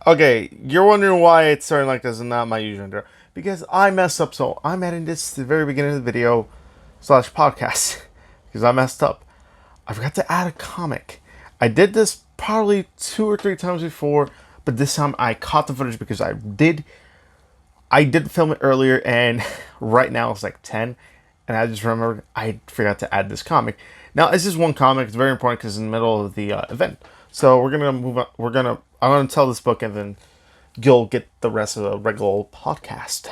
Okay, you're wondering why it's starting like this and not my usual intro. Because I messed up, so I'm adding this to the very beginning of the video slash podcast. Because I messed up. I forgot to add a comic. I did this probably 2 or 3 times before, but this time I caught the footage because I did film it earlier, and right now it's like 10, and I just remembered I forgot to add this comic. Now this is one comic. It's very important because it's in the middle of the event. So we're gonna move on. I'm gonna tell this book, and then you'll get the rest of the regular podcast.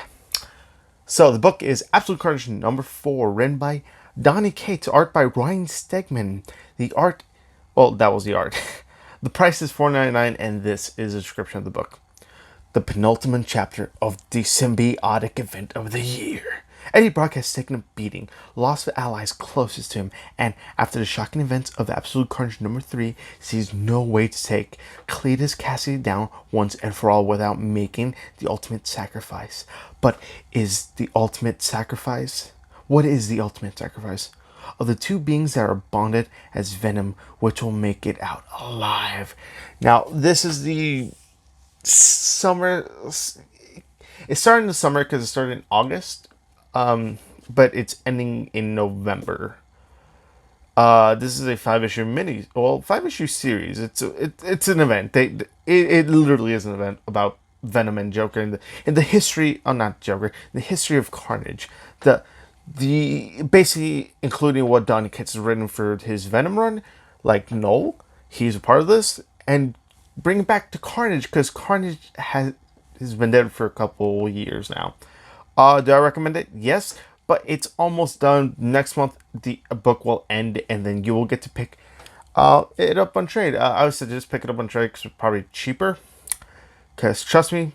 So the book is Absolute Carnage #4, written by Donny Cates, art by Ryan Stegman. The art, well, that was the art. The price is $4.99, and this is a description of the book. The penultimate chapter of the symbiotic event of the year. Eddie Brock has taken a beating, lost the allies closest to him, and after the shocking events of Absolute Carnage #3, sees no way to take Cletus Cassidy down once and for all without making the ultimate sacrifice. But is the ultimate sacrifice? What is the ultimate sacrifice? Of the two beings that are bonded as venom, which will make it out alive. Now, this is the summer. It started in the summer because it started in August, but it's ending in November. This is a 5-issue series. It's an event. It literally is an event about Venom and Joker in the history. Oh, not Joker. The history of Carnage. The basically including what Donny Cates has written for his Venom run. Like Noel, he's a part of this, and bring it back to Carnage because Carnage has been dead for a couple years now. Do I recommend it? Yes, but it's almost done. Next month, the book will end, and then you will get to pick it up on trade. I would suggest pick it up on trade because it's probably cheaper. Because trust me,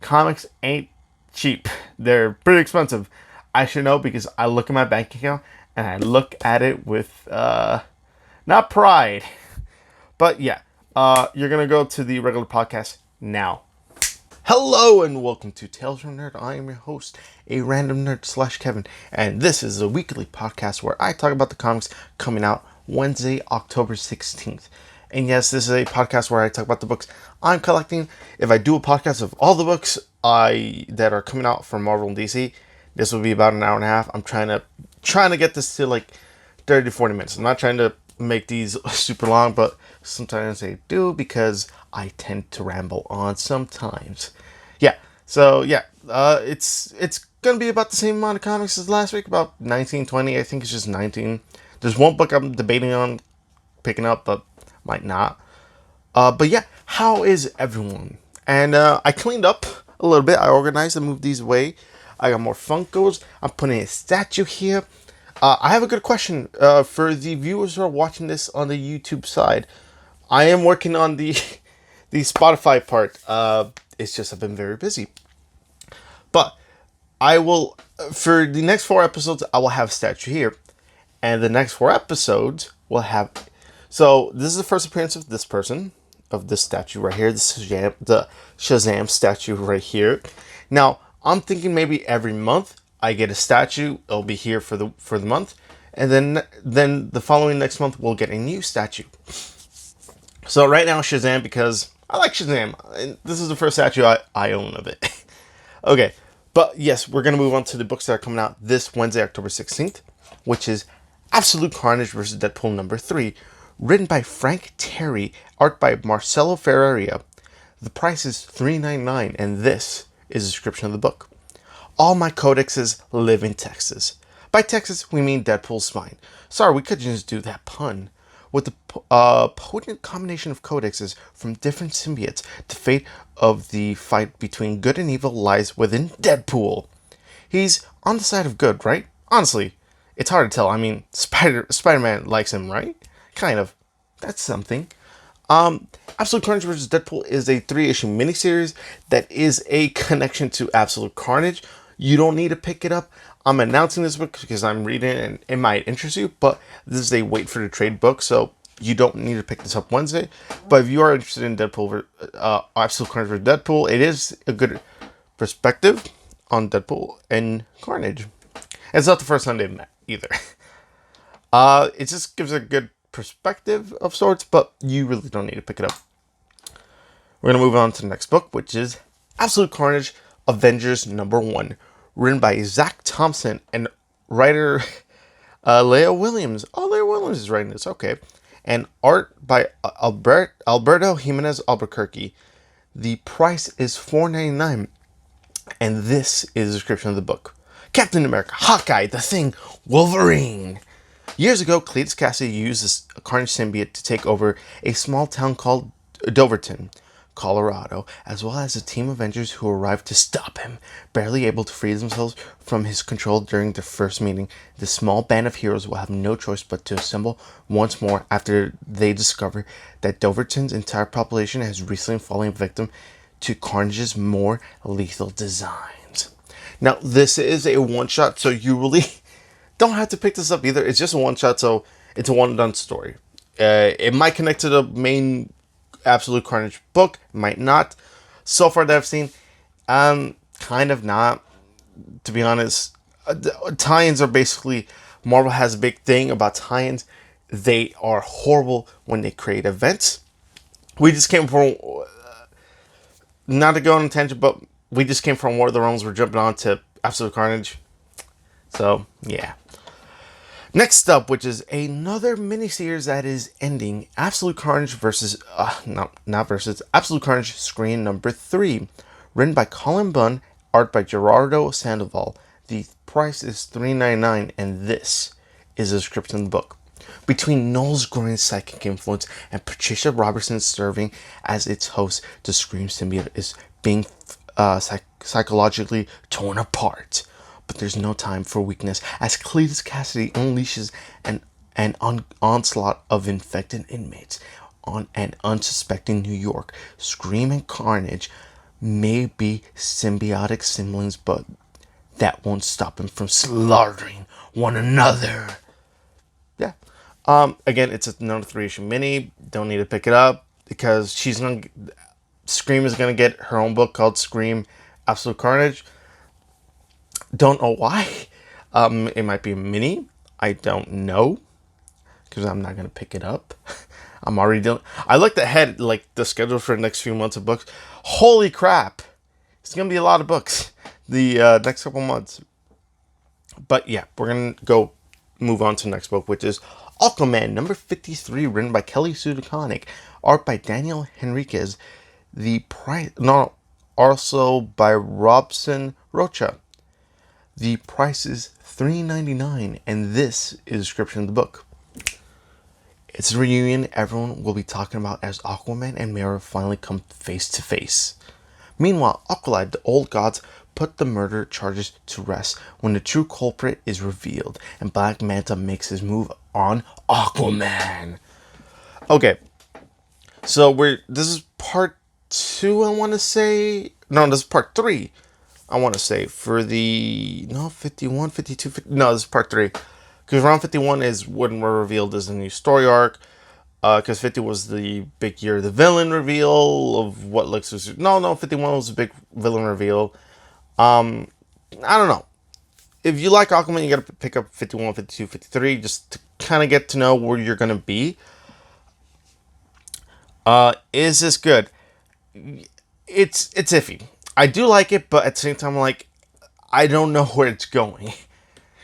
comics ain't cheap. They're pretty expensive. I should know because I look at my bank account and I look at it with not pride, but yeah. You're gonna go to the regular podcast now. Hello and welcome to Tales from Nerd. I am your host, a random nerd / Kevin, and this is a weekly podcast where I talk about the comics coming out Wednesday, October 16th. And yes, this is a podcast where I talk about the books I'm collecting. If I do a podcast of all the books that are coming out from Marvel and DC, this will be about an hour and a half. I'm trying to get this to like 30 to 40 minutes. I'm not trying to make these super long, but sometimes I do because I tend to ramble on sometimes. Yeah, so yeah, it's gonna be about the same amount of comics as last week, about 19, 20. I think it's just 19. There's one book I'm debating on picking up, but might not. But yeah, how is everyone? And I cleaned up a little bit. I organized and moved these away. I got more Funkos. I'm putting a statue here. I have a good question for the viewers who are watching this on the YouTube side. I am working on the Spotify part. It's just I've been very busy. But I will, for the next 4 episodes, I will have a statue here. And the next 4 episodes will have... So this is the first appearance of this person, of this statue right here. This is the Shazam statue right here. Now, I'm thinking maybe every month I get a statue. It'll be here for the month, and then the following next month we'll get a new statue. So right now Shazam because I like Shazam. And this is the first statue I own of it. Okay, but yes, we're gonna move on to the books that are coming out this Wednesday, October 16th, which is Absolute Carnage vs. Deadpool #3, written by Frank Terry, art by Marcelo Ferreira. The price is $3.99, and this is a description of the book. All my codexes live in Texas. By Texas, we mean Deadpool's spine. Sorry, we couldn't just do that pun. With the potent combination of codexes from different symbiotes, the fate of the fight between good and evil lies within Deadpool. He's on the side of good, right? Honestly, it's hard to tell. I mean, Spider-Man likes him, right? Kind of. That's something. Absolute Carnage vs. Deadpool is a 3-issue miniseries that is a connection to Absolute Carnage. You don't need to pick it up. I'm announcing this book because I'm reading it and it might interest you, but this is a wait for the trade book, so you don't need to pick this up Wednesday. But if you are interested in Absolute Carnage vs. Deadpool, it is a good perspective on Deadpool and Carnage. And it's not the first time they've met either. It just gives a good perspective of sorts, but you really don't need to pick it up. We're going to move on to the next book, which is Absolute Carnage, Avengers #1, written by Zach Thompson and writer Leah Williams. Oh, Leah Williams is writing this. Okay. And art by Alberto Jimenez Albuquerque. The price is $4.99. And this is the description of the book. Captain America, Hawkeye, The Thing, Wolverine. Years ago, Cletus Cassidy used a Carnage symbiote to take over a small town called Doverton, Colorado, as well as a team of Avengers who arrived to stop him. Barely able to free themselves from his control during their first meeting, the small band of heroes will have no choice but to assemble once more after they discover that Doverton's entire population has recently fallen victim to Carnage's more lethal designs. Now, this is a one-shot, so you really don't have to pick this up either. It's just a one-shot, so it's a one-and-done story. It might connect to the main Absolute Carnage book, might not. So far that I've seen, kind of not, to be honest. Tie-ins are basically, Marvel has a big thing about tie-ins. They are horrible when they create events. We just came from, not to go on a tangent, but we just came from War of the Realms. We're jumping on to Absolute Carnage. So, yeah. Next up, which is another miniseries that is ending, Absolute Carnage versus, Absolute Carnage Screen #3, written by Colin Bunn, art by Gerardo Sandoval. The price is $3.99, and this is a description of the book. Between Noel's growing psychic influence and Patricia Robertson serving as its host, the Scream symbiote is being psychologically torn apart. But there's no time for weakness as Cletus Cassidy unleashes an onslaught of infected inmates on an unsuspecting New York. Scream and Carnage may be symbiotic siblings, but that won't stop them from slaughtering one another. Yeah. Again, it's another 3-issue mini. Don't need to pick it up because Scream is gonna get her own book called Scream Absolute Carnage. Don't know why. It might be a mini. I don't know. Because I'm not going to pick it up. I'm already doing... I looked ahead, like, the schedule for the next few months of books. Holy crap. It's going to be a lot of books. The next couple months. But, yeah. We're going to move on to the next book, which is Aquaman #53, written by Kelly Sue DeConnick. Art by Daniel Henriquez. Also by Robson Rocha. The price is $3.99, and this is a description of the book. It's a reunion everyone will be talking about as Aquaman and Mera finally come face to face. Meanwhile, Aqualad, the old gods, put the murder charges to rest when the true culprit is revealed, and Black Manta makes his move on Aquaman. Okay, so this is part 2, I want to say. No, this is part 3. I want to say for the 51, 52, 50, no, this is part 3, because round 51 is when we're revealed as a new story arc, because 50 was the big year of the villain reveal of what looks 51 was a big villain reveal. I don't know, if you like Aquaman, you gotta pick up 51, 52, 53 just to kind of get to know where you're gonna be. Is this good? It's iffy. I do like it, but at the same time, like, I don't know where it's going.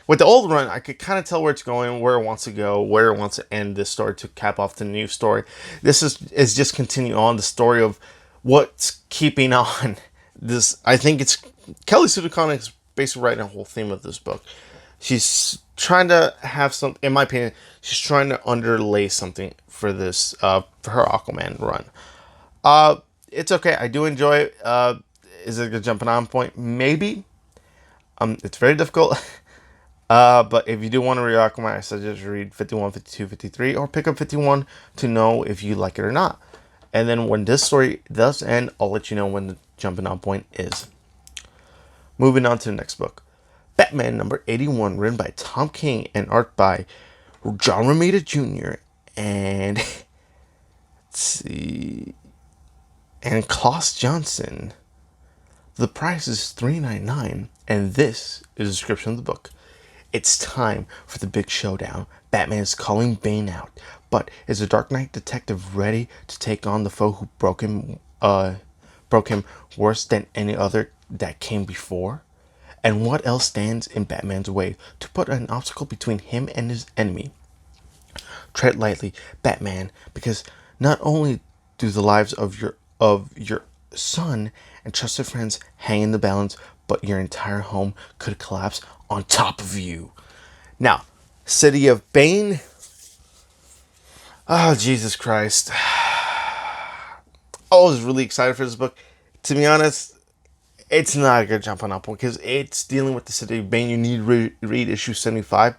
With the old run, I could kind of tell where it's going, where it wants to go, where it wants to end this story to cap off the new story. This is just continuing on the story of what's keeping on. This, I think it's Kelly Sue DeConnick is basically writing a whole theme of this book. She's trying to have some, in my opinion, she's trying to underlay something for this, for her Aquaman run. It's okay. I do enjoy it. Is it a jumping on point? Maybe. It's very difficult. But if you do want to read Aquaman, I suggest you read 51, 52, 53, or pick up 51 to know if you like it or not. And then when this story does end, I'll let you know when the jumping on point is. Moving on to the next book. Batman #81, written by Tom King and art by John Romita Jr. and let's see, and Klaus Johnson. The price is $3.99, and this is a description of the book. It's time for the big showdown. Batman is calling Bane out, but is the Dark Knight detective ready to take on the foe who broke him broke him worse than any other that came before? And what else stands in Batman's way to put an obstacle between him and his enemy? Tread lightly, Batman, because not only do the lives of your son and trusted friends hang in the balance, but your entire home could collapse on top of you. Now, City of Bane. Oh, Jesus Christ. I was really excited for this book. To be honest, it's not a good jump on up one because it's dealing with the City of Bane. You need to read issue 75.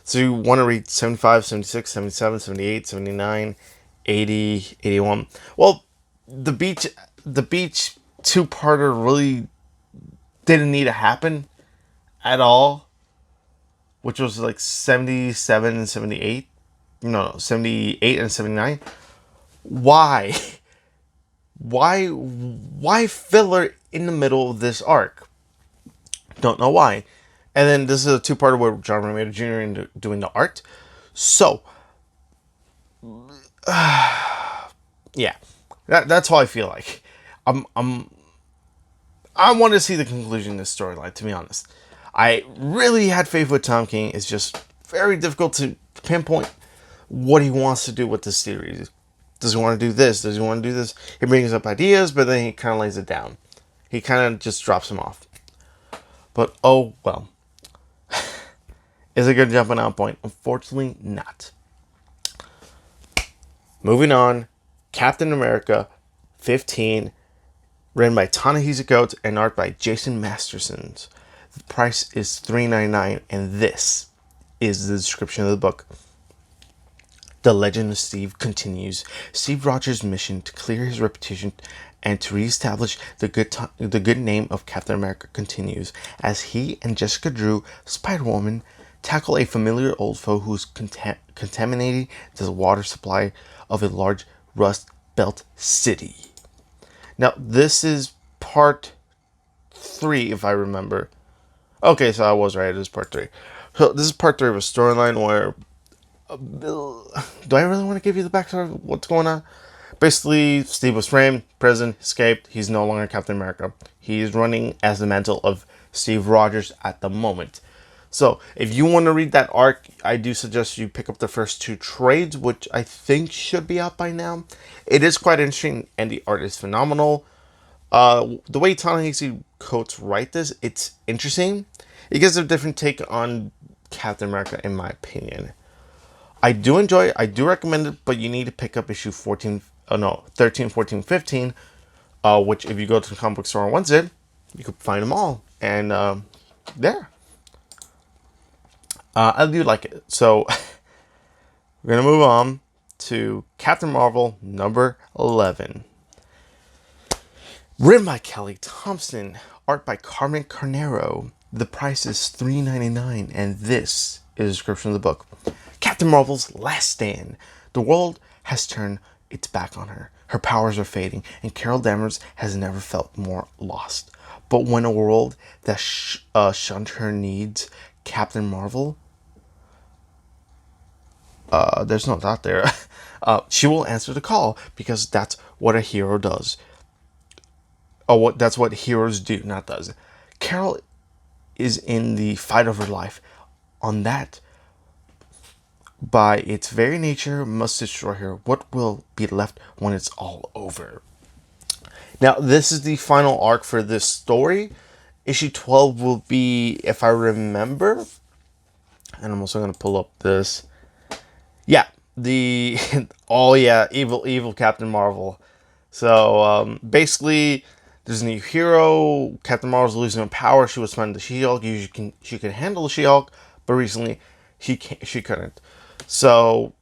So you want to read 75, 76, 77, 78, 79, 80, 81. Well, the beach two-parter really didn't need to happen at all, which was like 77 and 78. No, 78 and 79. Why? Why filler in the middle of this arc? Don't know why. And then this is a two-parter where John Romita Jr. is doing the art. So, yeah, that's how I feel like. I want to see the conclusion of this storyline, to be honest. I really had faith with Tom King. It's just very difficult to pinpoint what he wants to do with this series. Does he want to do this? Does he want to do this? He brings up ideas, but then he kind of lays it down. He kind of just drops them off. But oh well. Is it a good jumping out point? Unfortunately, not. Moving on. Captain America 15. Written by Ta-Nehisi Coates and art by Jason Masterson. The price is $3.99, and this is the description of the book. The Legend of Steve continues. Steve Rogers' mission to clear his reputation and to reestablish the good name of Captain America continues as he and Jessica Drew, Spider-Woman, tackle a familiar old foe who's contaminating the water supply of a large Rust Belt city. Now, this is part 3, if I remember. Okay, so I was right. It is part 3. So this is part 3 of a storyline where... do I really want to give you the backstory of what's going on? Basically, Steve was framed, prison, escaped. He's no longer Captain America. He's running as the mantle of Steve Rogers at the moment. So, if you want to read that arc, I do suggest you pick up the first 2 trades, which I think should be out by now. It is quite interesting, and the art is phenomenal. The way Ta-Nehisi Coates write this, it's interesting. It gives a different take on Captain America, in my opinion. I do enjoy it. I do recommend it, but you need to pick up issue 13, 14, 15, which if you go to the comic book store on Wednesday, you could find them all. And there. I do like it. So, we're going to move on to Captain Marvel number 11. Written by Kelly Thompson. Art by Carmen Carnero. The price is $3.99, and this is a description of the book. Captain Marvel's last stand. The world has turned its back on her. Her powers are fading, and Carol Danvers has never felt more lost. But when a world that shunned her needs Captain Marvel, there's no doubt there. She will answer the call because that's what a hero does. That's what heroes do, not does. Carol is in the fight of her life. On that, by its very nature, must destroy her. What will be left when it's all over? Now, this is the final arc for this story. Issue 12 will be, if I remember, and I'm also going to pull up this. Yeah, evil Captain Marvel. So, basically, there's a new hero. Captain Marvel's losing her power. She was fighting the She-Hulk. She could handle the She-Hulk, but recently she couldn't. So,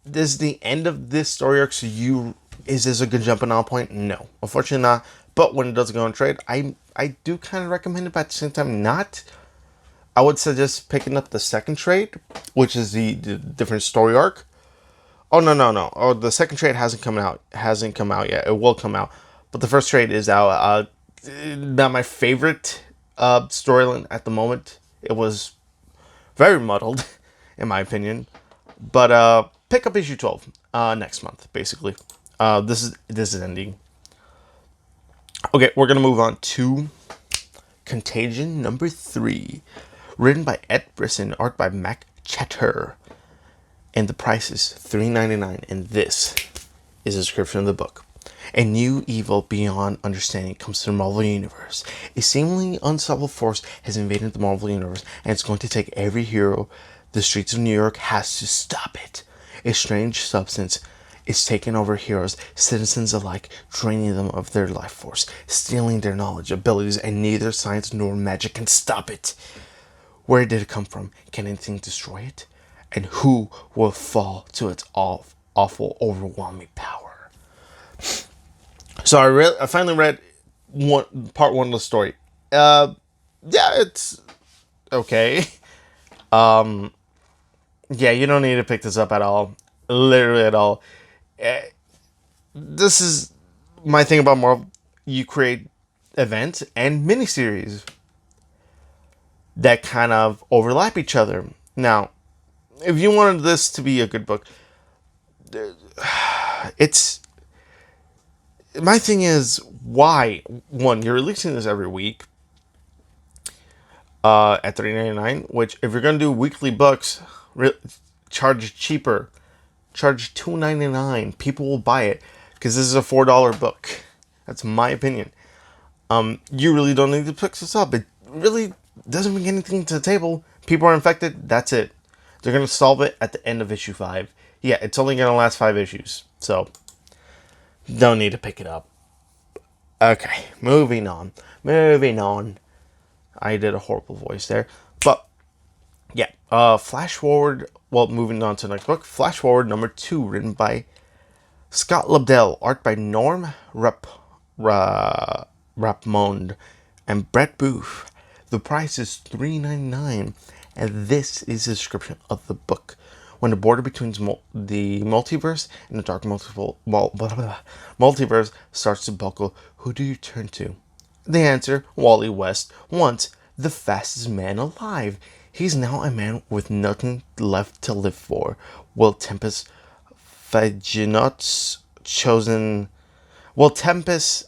this is the end of this story arc. So, is this a good jumping on point? No, unfortunately not. But when it does go on trade, I do kind of recommend it, but at the same time, not. I would suggest picking up the second trade, which is the different story arc. Oh no! Oh, the second trade hasn't come out yet. It will come out, but the first trade is out. Not my favorite storyline at the moment. It was very muddled, in my opinion. But pick up issue 12 next month. Basically, this is ending. Okay, we're going to move on to Contagion #3. Written by Ed Brisson, art by Mac Chatter. And the price is $3.99. And this is a description of the book. A new evil beyond understanding comes to the Marvel Universe. A seemingly unstoppable force has invaded the Marvel Universe, and it's going to take every hero the streets of New York has to stop it. A strange substance is taking over heroes, citizens alike, draining them of their life force, stealing their knowledge, abilities, and neither science nor magic can stop it. Where did it come from? Can anything destroy it? And who will fall to its awful, overwhelming power? So I finally read part one of the story. Yeah, it's okay. Yeah, you don't need to pick this up at all. Literally at all. This is my thing about Marvel. You create events and miniseries that kind of overlap each other. Now, if you wanted this to be a good book, it's... My thing is, why? One, you're releasing this every week at $3.99, which if you're going to do weekly books, charge cheaper. Charge $2.99. People will buy it because this is a $4 book. That's my opinion. You really don't need to pick this up. It really doesn't bring anything to the table. People are infected. That's it. They're going to solve it at the end of issue 5. Yeah, it's only going to last 5 issues. So, don't need to pick it up. Okay, moving on. I did a horrible voice there. But, yeah. Flash forward. Well, moving on to the next book. Flash forward #2, written by Scott Lobdell. Art by Norm Rapmond and Brett Booth. The price is $3.99. And this is the description of the book. When the border between the multiverse and the dark multiverse starts to buckle, who do you turn to? The answer, Wally West, once the fastest man alive. He's now a man with nothing left to live for. Will Tempest Faginot's chosen... Will Tempest...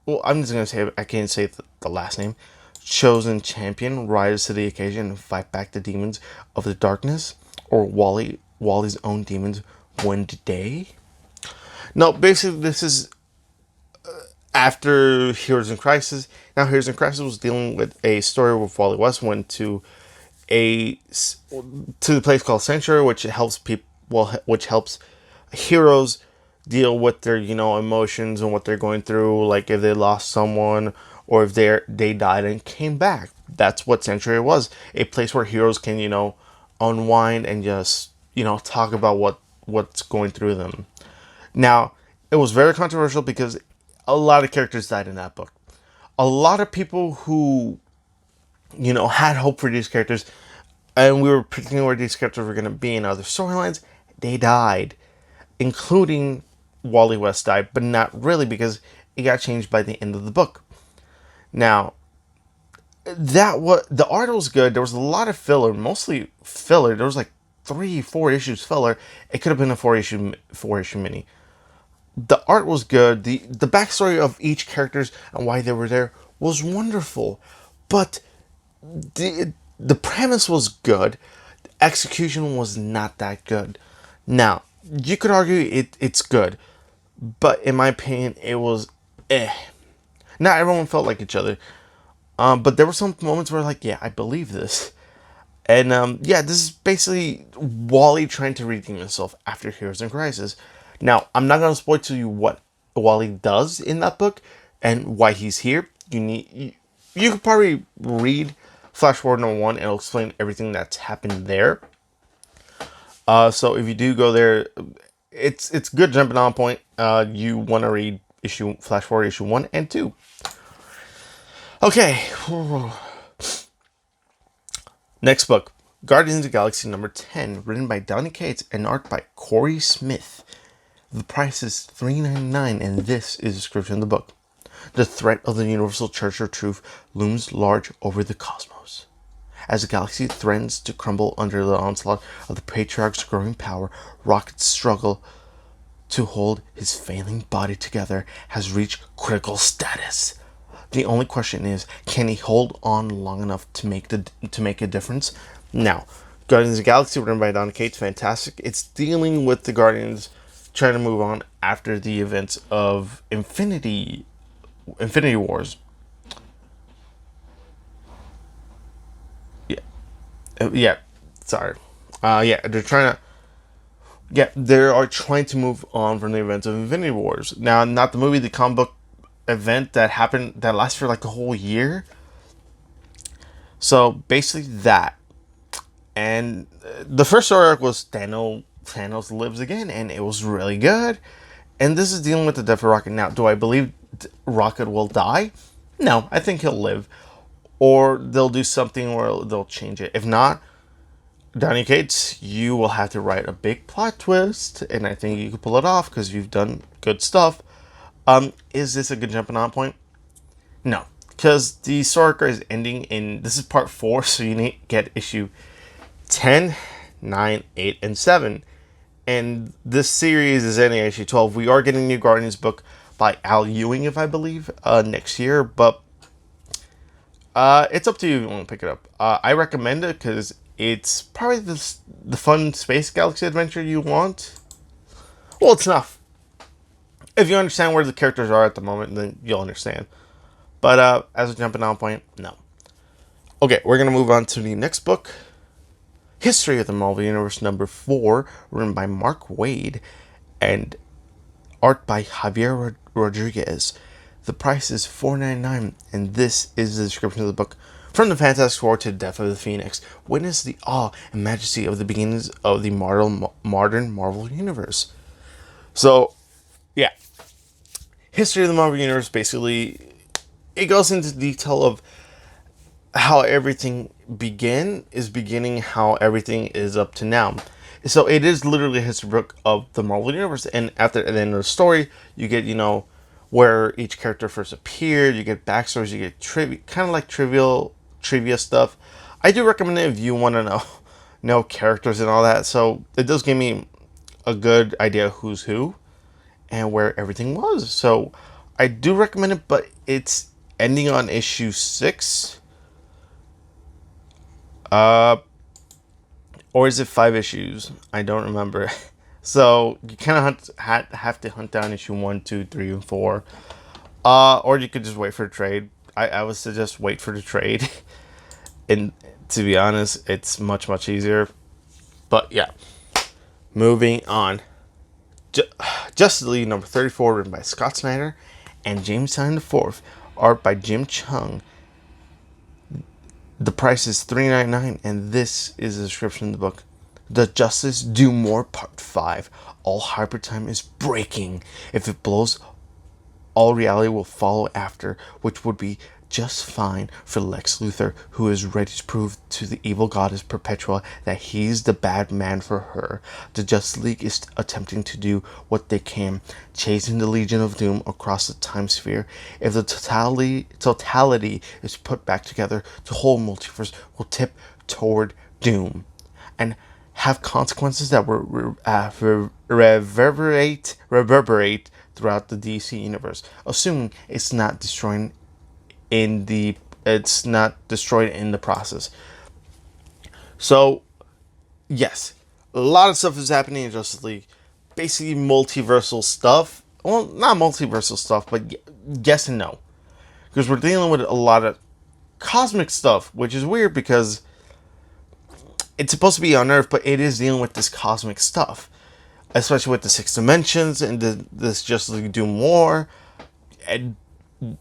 Well, I'm just going to say, I can't say the last name. Chosen champion rise to the occasion and fight back the demons of the darkness? Or Wally's own demons win the day? No, basically this is after Heroes in Crisis. Now Heroes in Crisis was dealing with a story where Wally West went to the place called Sanctuary, which helps heroes deal with their emotions and what they're going through, like if they lost someone or if they died and came back. That's what Sanctuary was, a place where heroes can unwind and just talk about what's going through them. Now, it was very controversial because a lot of characters died in that book. A lot of people who had hope for these characters, and we were predicting where these characters were going to be in other storylines, they died, including Wally West died, but not really because it got changed by the end of the book. Now, the art was good. There was a lot of filler, mostly filler. There was like 3-4 issues filler. It could have been a 4-issue mini. The art was good. The backstory of each characters and why they were there was wonderful, but the premise was good. The execution was not that good. Now, you could argue it's good, but in my opinion, it was Not everyone felt like each other. But there were some moments where yeah, I believe this. And yeah, this is basically Wally trying to redeem himself after Heroes in Crisis. Now, I'm not going to spoil to you what Wally does in that book and why he's here. You could probably read Flash Forward #1 and it'll explain everything that's happened there. So if you do go there, it's good jumping on point. You want to read Flash Forward issue 1 and 2. Okay. Next book, Guardians of the Galaxy #10, written by Donny Cates and art by Corey Smith. The price is $3.99, and this is a description of the book. The threat of the Universal Church of Truth looms large over the cosmos. As the galaxy threatens to crumble under the onslaught of the Patriarch's growing power, Rocket's struggle to hold his failing body together has reached critical status. The only question is, can he hold on long enough to make a difference? Now, Guardians of the Galaxy, written by Don Cates, fantastic. It's dealing with the Guardians trying to move on after the events of Infinity Wars. Yeah, sorry. Yeah, they're trying to. Yeah, they are trying to move on from the events of Infinity Wars. Now, not the movie, the comic book event that happened that lasted for like a whole year. So basically that, and the first story arc was Thanos lives again, and it was really good. And this is dealing with the death of Rocket. Now, do I believe Rocket will die? No, I think he'll live, or they'll do something where they'll change it. If not, Donny Cates, you will have to write a big plot twist, and I think you can pull it off because you've done good stuff. Is this a good jumping on point? No, because the story arc is ending in, this is part 4, so you need to get issue 10, 9, 8, and 7. And this series is ending issue 12. We are getting a new Guardians book by Al Ewing, if I believe, next year, but it's up to you if you want to pick it up. I recommend it because it's probably the fun space galaxy adventure you want. Well, it's enough. If you understand where the characters are at the moment, then you'll understand. But as a jumping on point, no. Okay, we're going to move on to the next book. History of the Marvel Universe number 4, written by Mark Waid and art by Javier Rodriguez. The price is $4.99, and this is the description of the book. From the Fantastic Four to the Death of the Phoenix, witness the awe and majesty of the beginnings of the modern Marvel Universe. So, yeah. History of the Marvel Universe, basically, it goes into detail of how everything beginning how everything is up to now. So it is literally a history book of the Marvel Universe, and after the end of the story, you get, where each character first appeared, you get backstories, you get kind of like trivia stuff. I do recommend it if you want to know characters and all that. So it does give me a good idea who's who and where everything was. So I do recommend it, but it's ending on issue 6. Or is it 5 issues? I don't remember. So you kind of have to hunt down issue 1, 2, 3, and 4. Or you could just wait for a trade. I would suggest wait for the trade. And to be honest, it's much, much easier. But yeah. Moving on. Justice League number 34, written by Scott Snyder and James Tynion IV. Art by Jim Chung. The price is $3.99, and this is the description of the book. The Justice Do More Part 5. All hyper time is breaking. If it blows, all reality will follow after, which would be just fine for Lex Luthor, who is ready to prove to the evil goddess Perpetua that he's the bad man for her. The Justice League is attempting to do what they can, chasing the Legion of Doom across the time sphere. If the totality is put back together, the whole multiverse will tip toward doom and have consequences that will reverberate throughout the DC universe, assuming it's not destroyed in the process. So, yes, a lot of stuff is happening in Justice League. Basically, multiversal stuff. Well, not multiversal stuff, but yes and no. Because we're dealing with a lot of cosmic stuff, which is weird because it's supposed to be on Earth, but it is dealing with this cosmic stuff. Especially with the 6 dimensions and this Justice League Doom War. And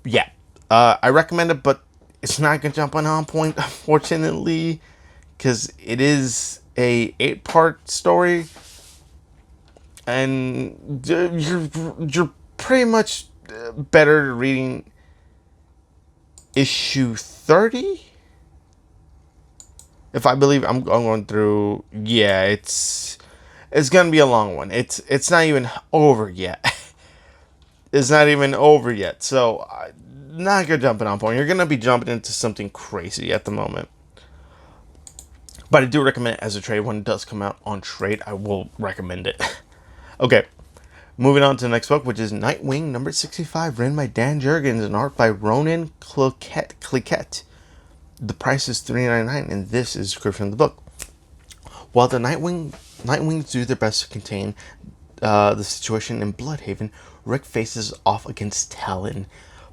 yeah. I recommend it, but it's not going to jump on point, unfortunately, because it is a 8-part story, and you're pretty much better reading issue 30. If I believe I'm going through, yeah, it's going to be a long one. It's not even over yet. It's not even over yet, so. Not good jumping on point. You're going to be jumping into something crazy at the moment. But I do recommend it as a trade. When it does come out on trade, I will recommend it. Okay. Moving on to the next book, which is Nightwing number 65, written by Dan Jurgens and art by Ronan Cliquette. The price is $3.99, and this is a description of the book. While the Nightwings do their best to contain the situation in Bloodhaven, Rick faces off against Talon.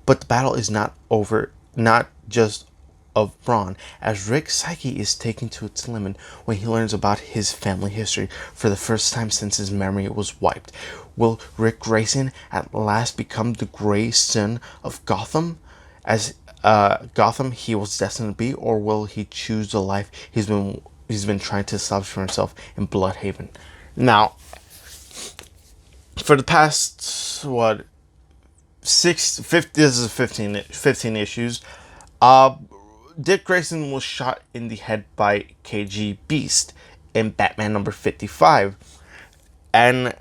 But the battle is not over, not just of brawn, as Rick's psyche is taken to its limit when he learns about his family history for the first time since his memory was wiped. Will Rick Grayson at last become the gray son of Gotham, as Gotham he was destined to be, or will he choose the life he's been trying to establish for himself in Bloodhaven? Now, for the past this is 15 issues. Dick Grayson was shot in the head by KG Beast in Batman number 55. And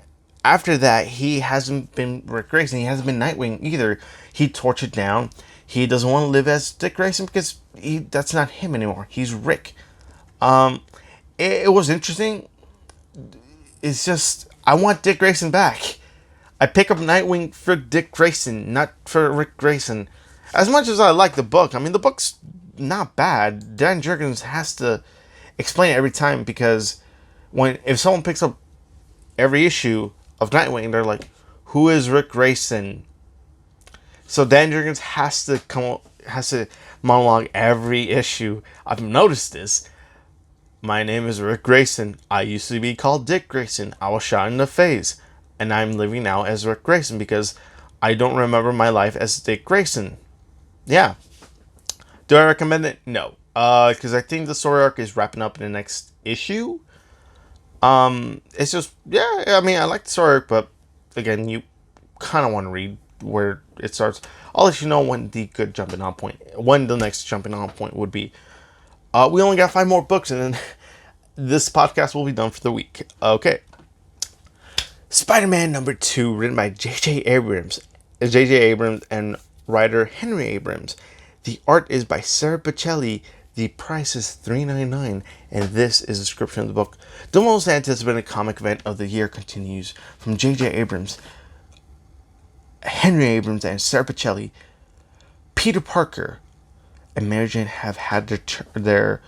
after that, he hasn't been Rick Grayson. He hasn't been Nightwing either. He tortured down. He doesn't want to live as Dick Grayson because that's not him anymore. He's Rick. It was interesting. It's just, I want Dick Grayson back. I pick up Nightwing for Dick Grayson, not for Rick Grayson. As much as I like the book, I mean, the book's not bad. Dan Jurgens has to explain it every time, because if someone picks up every issue of Nightwing, they're like, who is Rick Grayson? So Dan Jurgens has to monologue every issue. I've noticed this. My name is Rick Grayson. I used to be called Dick Grayson. I was shot in the face. And I'm living now as Rick Grayson because I don't remember my life as Dick Grayson. Yeah. Do I recommend it? No. Because I think the story arc is wrapping up in the next issue. It's just, yeah, I mean, I like the story arc, but again, you kind of want to read where it starts. I'll let you know when the next jumping on point would be. We only got 5 more books, and then this podcast will be done for the week. Okay. Spider-Man number 2, written by J.J. Abrams and writer Henry Abrams. The art is by Sarah Bocelli. The price is $3.99, and this is a description of the book. The most anticipated comic event of the year continues from J.J. Abrams, Henry Abrams, and Sarah Bocelli. Peter Parker and Mary Jane have had their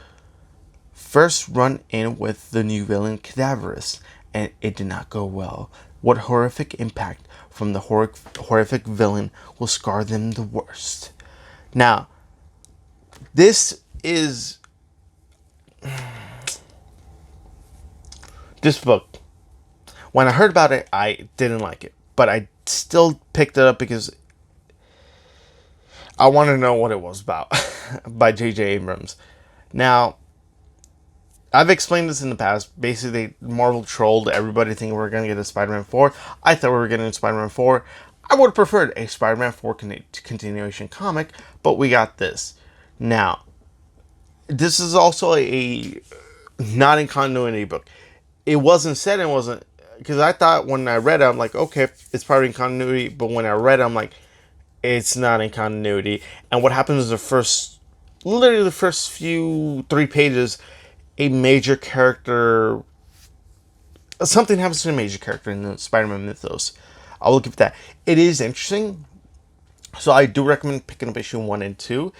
first run-in with the new villain Cadaverous, and it did not go well. What horrific impact from the horrific villain will scar them the worst? Now, this book, when I heard about it, I didn't like it, but I still picked it up because I wanted to know what it was about by J.J. Abrams. Now, I've explained this in the past. Basically, Marvel trolled everybody thinking we were going to get a Spider-Man 4. I thought we were getting a Spider-Man 4. I would have preferred a Spider-Man 4 continuation comic, but we got this. Now, this is also a not in continuity book. It wasn't said, it wasn't, because I thought when I read it, I'm like, okay, it's probably in continuity, but when I read it, I'm like, it's not in continuity. And what happens is literally the first 3 pages, a major character, something happens to a major character in the Spider-Man mythos. I will give that. It is interesting, so I do recommend picking up issue 1 and 2.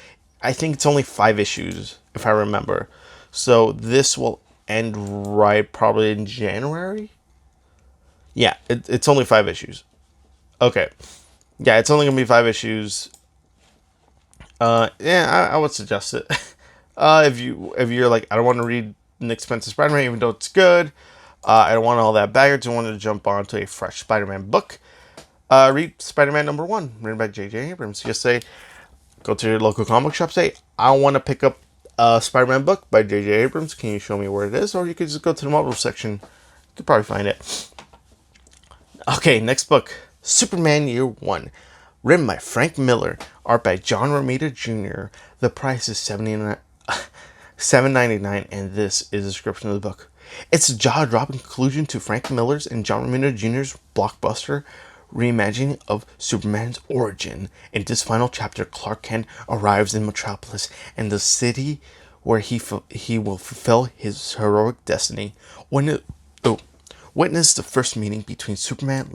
I think it's only 5 issues, if I remember. So this will end right probably in January. Yeah, it's only 5 issues. Okay. Yeah, it's only going to be 5 issues. Yeah, I would suggest it. If you're like, I don't want to read an expensive Spider-Man, even though it's good. I don't want all that baggage. I wanted to jump onto a fresh Spider-Man book. Read Spider-Man number 1, written by J.J. Abrams. Just say, go to your local comic shop, say, I want to pick up a Spider-Man book by J.J. Abrams. Can you show me where it is? Or you could just go to the Marvel section. You could probably find it. Okay, next book. Superman Year 1. Written by Frank Miller. Art by John Romita Jr. The price is $7.99, and this is a description of the book. It's a jaw-dropping conclusion to Frank Miller's and John Romita Jr.'s blockbuster reimagining of Superman's origin. In this final chapter, Clark Kent arrives in Metropolis and the city where he will fulfill his heroic destiny. When Witness the first meeting between Superman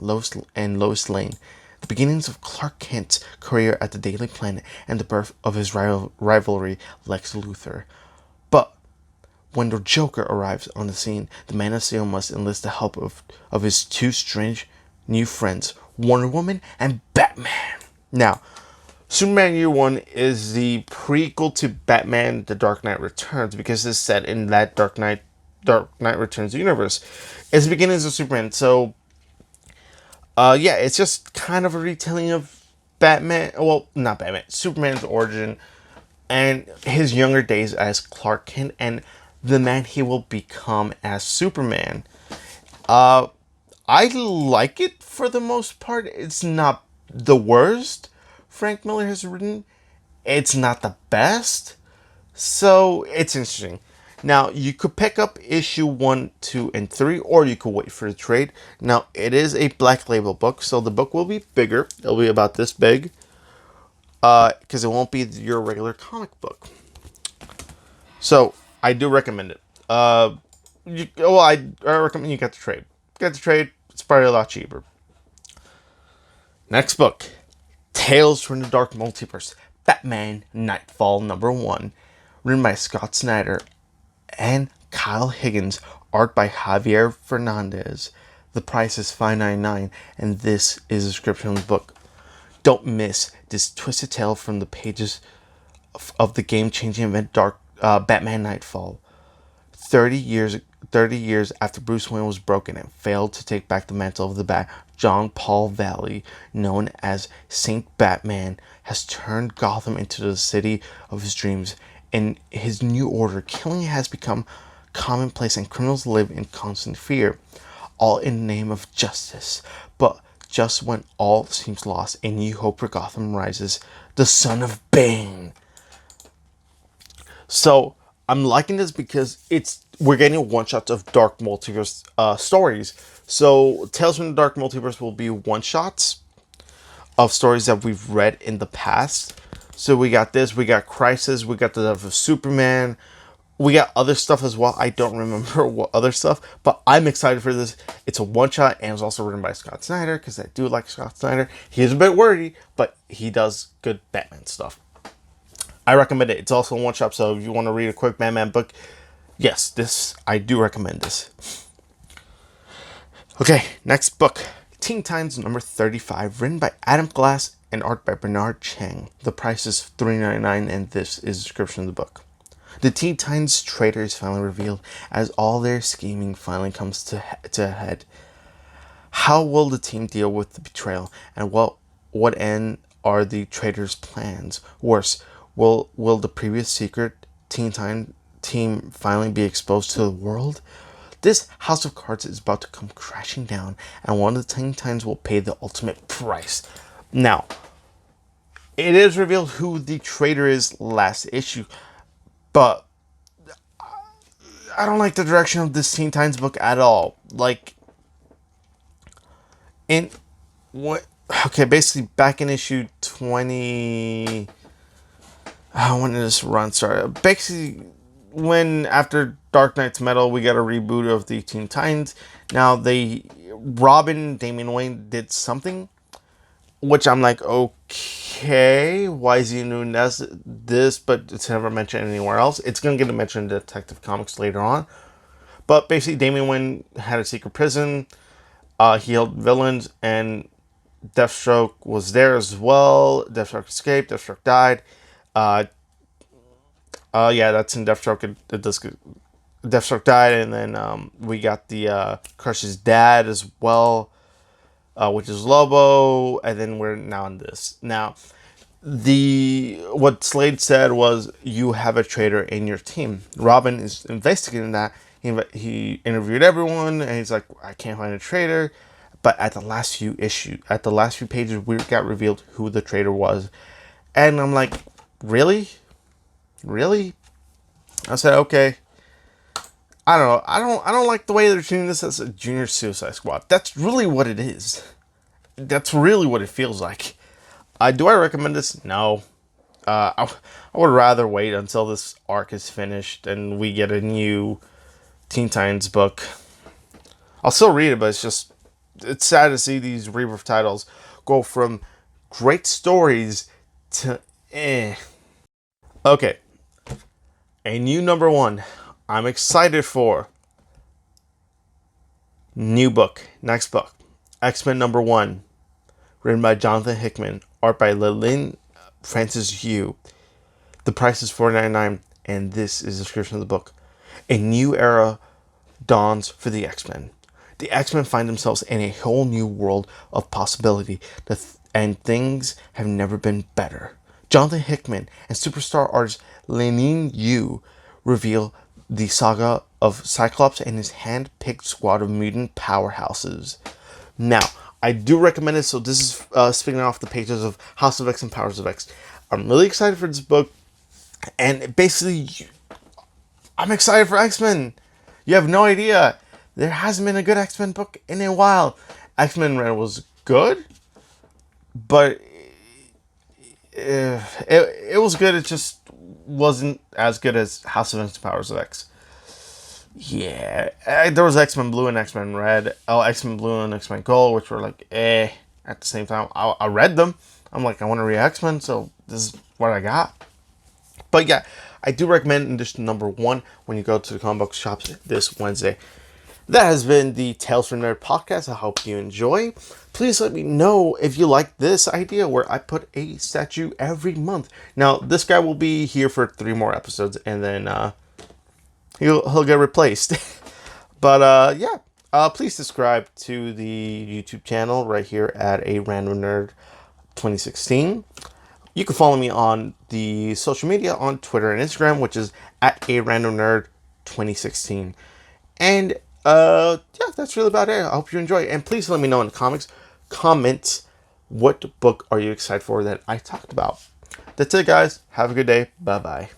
and Lois Lane, the beginnings of Clark Kent's career at the Daily Planet, and the birth of his rivalry, Lex Luthor. But when the Joker arrives on the scene, the Man of Steel must enlist the help of his two strange new friends, Wonder Woman and Batman. Now, Superman Year One is the prequel to Batman: The Dark Knight Returns because it's set in that Dark Knight Returns universe. It's the beginnings of Superman, so yeah, it's just kind of a retelling of Batman. Well, not Batman, Superman's origin and his younger days as Clark Kent and the man he will become as Superman. I like it for the most part. It's not the worst Frank Miller has written. It's not the best. So it's interesting. Now, you could pick up issue 1, 2, and 3, or you could wait for the trade. Now, it is a Black Label book, so the book will be bigger. It'll be about this big. Because it won't be your regular comic book. So, I do recommend it. I recommend you get the trade. Get the trade. It's probably a lot cheaper. Next book. Tales from the Dark Multiverse. Batman Nightfall #1. Written by Scott Snyder and Kyle Higgins. Art by Javier Fernandez. The price is $5.99, and this is a description of the book. Don't miss this twisted tale from the pages of the game-changing event Batman Nightfall. 30 years after Bruce Wayne was broken and failed to take back the mantle of the Bat, John Paul Valley, known as Saint Batman, has turned Gotham into the city of his dreams. In his new order, killing has become commonplace and criminals live in constant fear, all in the name of justice. But just when all seems lost, a new hope for Gotham rises, the son of Bane. So, I'm liking this because we're getting one-shots of Dark Multiverse stories. So, Tales from the Dark Multiverse will be one-shots of stories that we've read in the past. So, we got this, we got Crisis, we got the Death of Superman, we got other stuff as well. I don't remember what other stuff, but I'm excited for this. It's a one-shot, and it's also written by Scott Snyder, because I do like Scott Snyder. He's a bit wordy, but he does good Batman stuff. I recommend it. It's also a one-shot, so if you want to read a quick Batman book, yes, I do recommend this. Okay, next book. Teen Titans #35, written by Adam Glass and art by Bernard Chang. The price is $3.99, and this is a description of the book. The Teen Titans traitor is finally revealed as all their scheming finally comes to a head. How will the team deal with the betrayal, and what end are the traitors' plans? Worse, will the previous secret Teen Titan team finally be exposed to the world? This house of cards is about to come crashing down, and one of the Teen Titans will pay the ultimate price. Now, it is revealed who the traitor is last issue, but I don't like the direction of this Teen Titans book at all. Like, basically back in issue 20, when did this run start? Basically, when after Dark Knight's Metal, we got a reboot of the Teen Titans. Now, Robin, Damian Wayne did something, which I'm like, okay, why is he doing this, but it's never mentioned anywhere else. It's going to get mentioned in Detective Comics later on. But basically, Damian Wayne had a secret prison. He held villains, and Deathstroke was there as well. Deathstroke escaped. Deathstroke died. That's in Deathstroke. Deathstroke died, and then we got the Crush's dad as well, which is Lobo, and then we're now in this. Now, what Slade said was, you have a traitor in your team. Robin is investigating that. He interviewed everyone, and he's like, I can't find a traitor. But at the last few pages, we got revealed who the traitor was. And I'm like, really? Really? I said, okay. I don't know. I don't like the way they're treating this as a junior Suicide Squad. That's really what it is. That's really what it feels like. Do I recommend this? No. I would rather wait until this arc is finished and we get a new Teen Titans book. I'll still read it, but it's sad to see these rebirth titles go from great stories to eh. Okay, a new number one. I'm excited for. New book, next book, X-Men #1, written by Jonathan Hickman, art by Lillian Francis Yu. The price is $4.99, and this is the description of the book. A new era dawns for the X-Men. The X-Men find themselves in a whole new world of possibility, and things have never been better. Jonathan Hickman and superstar artist Lillian Yu reveal the saga of Cyclops and his hand-picked squad of mutant powerhouses. Now, I do recommend it. So this is spinning off the pages of House of X and Powers of X. I'm really excited for this book, and basically, I'm excited for X-Men. You have no idea. There hasn't been a good X-Men book in a while. X-Men Red was good, but it was good. It just wasn't as good as House of X and Powers of X. Yeah, there was X-Men Blue and X-Men Red. Oh, X-Men Blue and X-Men Gold, which were like at the same time. I read them. I'm like, I want to read X-Men, so this is what I got. But yeah, I do recommend edition #1 when you go to the comic book shops this Wednesday. That has been the Tales from Nerd podcast. I hope you enjoy. Please let me know if you like this idea where I put a statue every month. Now, this guy will be here for 3 more episodes, and then he'll get replaced. But yeah, please subscribe to the YouTube channel right here at A Random Nerd 2016. You can follow me on the social media on Twitter and Instagram, which is at A Random Nerd 2016. And yeah, that's really about it. I hope you enjoy. And please let me know in the comments what book are you excited for that I talked about. That's it, guys. Have a good day. Bye bye.